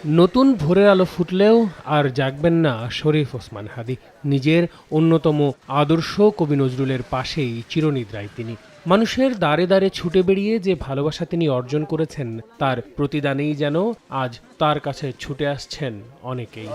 নতুন ভোরের আলো ফুটলেও আর জাগবেন না শরীফ ওসমান হাদী। নিজের অন্যতম আদর্শ কবি নজরুলের পাশেই চিরনিদ্রায় তিনি। মানুষের দ্বারে দ্বারে ছুটে বেরিয়ে যে ভালোবাসা তিনি অর্জন করেছেন, তার প্রতিদানেই যেন আজ তার কাছে ছুটে আসছেন অনেকেই।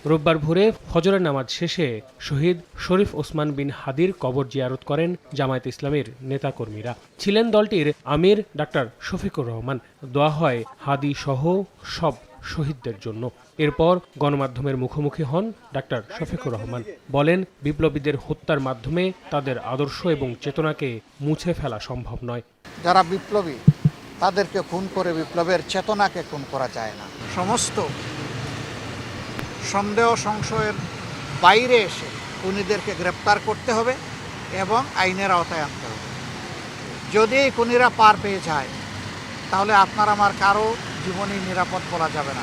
রোববার ভোরে ফজরের নামাজ শেষে শহীদ শরীফ ওসমান বিন হাদীর কবর জিয়ারত করেন জামায়াতে ইসলামীর নেতাকর্মীরা। ছিলেন দলটির আমির ডাক্তার শফিকুর রহমান। দোয়া হয় হাদী সহ সব শহীদদের জন্য। এরপর গণমাধ্যমের মুখোমুখি হন ডাক্তার শফিকুর রহমান। বলেন, বিপ্লবীদের হত্যার মাধ্যমে তাদের আদর্শ এবং চেতনাকে মুছে ফেলা সম্ভব নয়। যারা বিপ্লবী তাদেরকে খুন করে বিপ্লবের চেতনাকে খুন করা যায় না। সমস্ত সন্দেহ সংশয়ের বাইরে এসে খুনিদেরকে গ্রেপ্তার করতে হবে এবং আইনের আওতায় আনতে হবে। যদি এই খুনিরা পার পেয়ে যায়, তাহলে আপনার আমার কারো জীবনই নিরাপদ বলা যাবে না।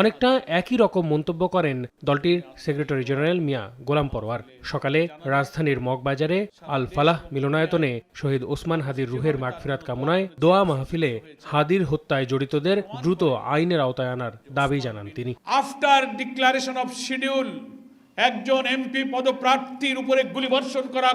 অনেকটা একই রকম মন্তব্য করেন দলটির সেক্রেটারি জেনারেল মিয়া গোলাম পরওয়ার। সকালে রাজধানীর মগবাজারে আল ফালাহ মিলনায়তনে শহীদ ওসমান হাদীর রুহের মাগফিরাত কামনায় দোয়া মাহফিলে হাদীর হত্যায় জড়িতদের দ্রুত আইনের আওতায় আনার দাবি জানান তিনি। আফটার ডিক্লারেশন অফ শিডিউল একজন এমপি পদপ্রার্থীর উপরে গুলিবর্ষণ করা